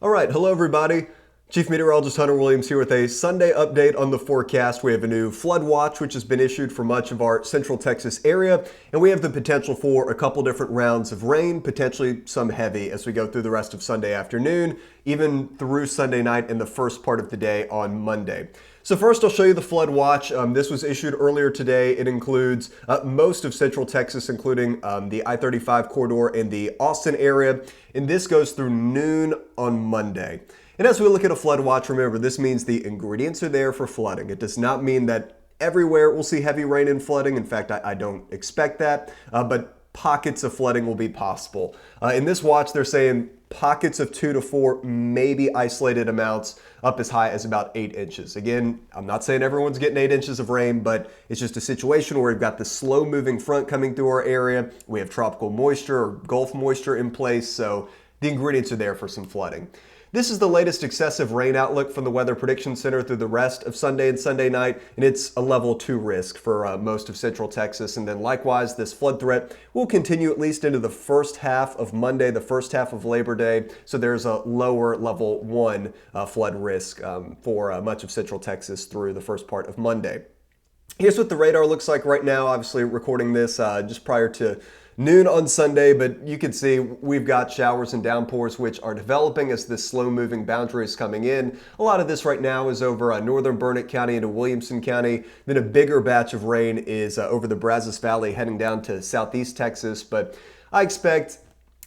All right, hello everybody. Chief Meteorologist Hunter Williams here with a Sunday update on the forecast. We have a new flood watch which has been issued for much of our central Texas area, and we have the potential for a couple different rounds of rain, potentially some heavy as we go through the rest of Sunday afternoon, even through Sunday night and the first part of the day on Monday. So first I'll show you the flood watch. This was issued earlier today. It includes most of central Texas, including the I-35 corridor and the Austin area. And this goes through noon on Monday. And as we look at a flood watch, remember, this means the ingredients are there for flooding. It does not mean that everywhere we'll see heavy rain and flooding. In fact, I don't expect that, but pockets of flooding will be possible. In this watch, they're saying pockets of 2 to 4, maybe isolated amounts up as high as about 8 inches. Again, I'm not saying everyone's getting 8 inches of rain, but it's just a situation where we've got the slow moving front coming through our area. We have tropical moisture or Gulf moisture in place, so the ingredients are there for some flooding. This is the latest excessive rain outlook from the Weather Prediction Center through the rest of Sunday and Sunday night, and it's a level 2 risk for most of central Texas. And then likewise, this flood threat will continue at least into the first half of Monday, the first half of Labor Day. So there's a lower level 1 flood risk for much of central Texas through the first part of Monday. Here's what the radar looks like right now. Obviously recording this just prior to noon on Sunday, but you can see we've got showers and downpours which are developing as this slow-moving boundary is coming in. A lot of this right now is over northern Burnett County into Williamson County. Then a bigger batch of rain is over the Brazos Valley heading down to southeast Texas. But I expect,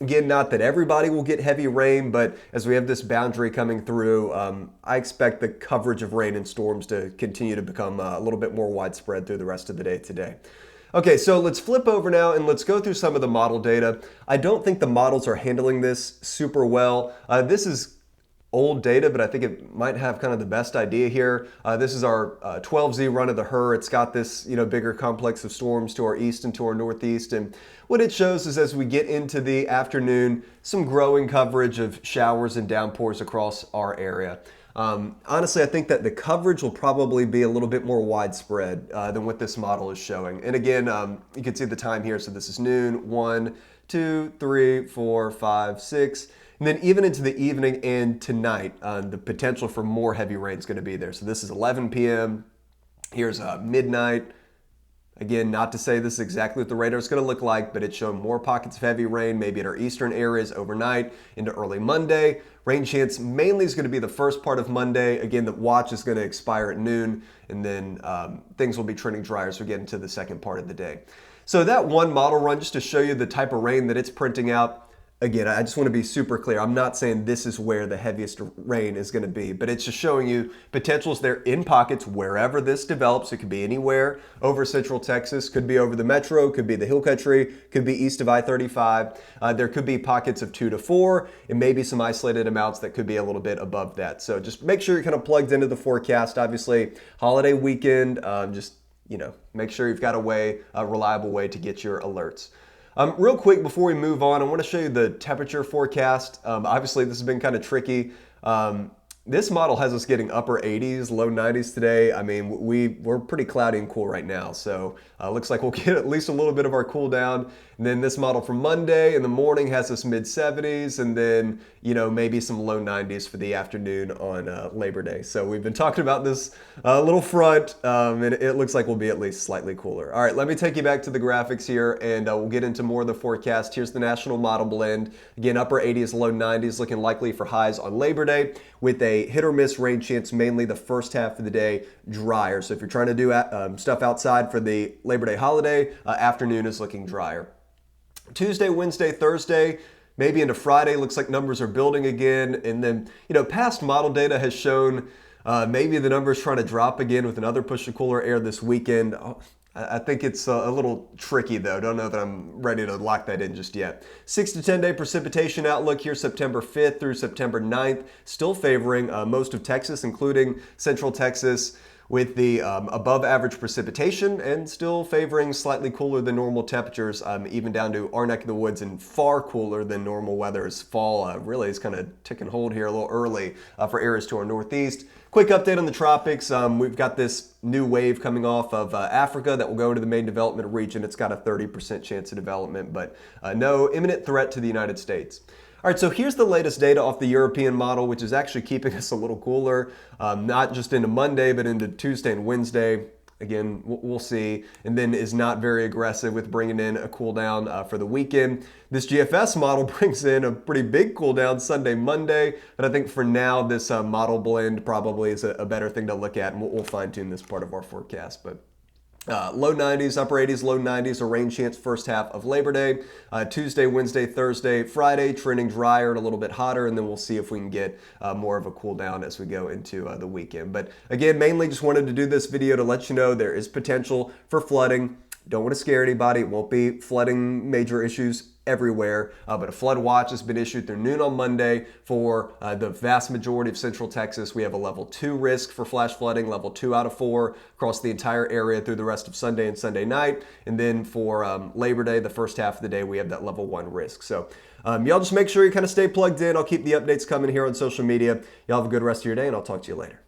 again, not that everybody will get heavy rain, but as we have this boundary coming through, I expect the coverage of rain and storms to continue to become a little bit more widespread through the rest of the day today. Okay, so let's flip over now and let's go through some of the model data. I don't think the models are handling this super well. This is old data, but I think it might have kind of the best idea here. This is our 12Z run of the HRRR. It's got this bigger complex of storms to our east and to our northeast. And what it shows is as we get into the afternoon, some growing coverage of showers and downpours across our area. Honestly, I think that the coverage will probably be a little bit more widespread than what this model is showing. And again, you can see the time here. So this is noon, 1, 2, 3, 4, 5, 6. And then even into the evening and tonight, the potential for more heavy rain is going to be there. So this is 11 p.m. Here's midnight. Again, not to say this is exactly what the radar is going to look like, but it's showing more pockets of heavy rain, maybe in our eastern areas overnight into early Monday. Rain chance mainly is going to be the first part of Monday. Again, the watch is going to expire at noon, and then things will be trending drier as we get into the second part of the day. So that one model run, just to show you the type of rain that it's printing out. Again, I just want to be super clear. I'm not saying this is where the heaviest rain is going to be, but it's just showing you potentials there in pockets wherever this develops. It could be anywhere over central Texas, could be over the metro, could be the hill country, could be east of I-35. There could be pockets of 2 to 4 and maybe some isolated amounts that could be a little bit above that. So just make sure you're kind of plugged into the forecast. Obviously, holiday weekend, make sure you've got a reliable way to get your alerts. Real quick before we move on, I want to show you the temperature forecast. Obviously, this has been kind of tricky. This model has us getting upper 80s, low 90s today. I mean, we're pretty cloudy and cool right now, so looks like we'll get at least a little bit of our cool down. And then this model for Monday in the morning has us mid 70s, and then maybe some low 90s for the afternoon on Labor Day. So we've been talking about this little front, and it looks like we'll be at least slightly cooler. All right, let me take you back to the graphics here, and we'll get into more of the forecast. Here's the national model blend. Again, upper 80s, low 90s, looking likely for highs on Labor Day, with a hit or miss rain chance mainly the first half of the day drier. So if you're trying to do stuff outside for the Labor Day holiday, afternoon is looking drier. Tuesday, Wednesday, Thursday, maybe into Friday, looks like numbers are building again. And then, past model data has shown maybe the numbers trying to drop again with another push of cooler air this weekend. I think it's a little tricky though. Don't know that I'm ready to lock that in just yet. 6 to 10 day precipitation outlook here September 5th through September 9th. Still favoring most of Texas, including central Texas, with the above average precipitation, and still favoring slightly cooler than normal temperatures, even down to our neck of the woods, and far cooler than normal weather as fall really is kind of taking hold here a little early for areas to our northeast. Quick update on the tropics. We've got this new wave coming off of Africa that will go into the main development region. It's got a 30% chance of development, but no imminent threat to the United States. All right, so here's the latest data off the European model, which is actually keeping us a little cooler, not just into Monday, but into Tuesday and Wednesday. Again, we'll see, and then is not very aggressive with bringing in a cool down for the weekend. This GFS model brings in a pretty big cool down Sunday, Monday, but I think for now this model blend probably is a better thing to look at, and we'll fine tune this part of our forecast. But low 90s, upper 80s, low 90s, a rain chance first half of Labor Day. Tuesday, Wednesday, Thursday, Friday, trending drier and a little bit hotter, and then we'll see if we can get more of a cool down as we go into the weekend. But again, mainly just wanted to do this video to let you know there is potential for flooding. Don't want to scare anybody. It won't be flooding major issues everywhere, but a flood watch has been issued through noon on Monday for the vast majority of central Texas. We have a level 2 risk for flash flooding, level 2 out of 4 across the entire area through the rest of Sunday and Sunday night. And then for Labor Day, the first half of the day, we have that level 1 risk. So y'all just make sure you kind of stay plugged in. I'll keep the updates coming here on social media. Y'all have a good rest of your day, and I'll talk to you later.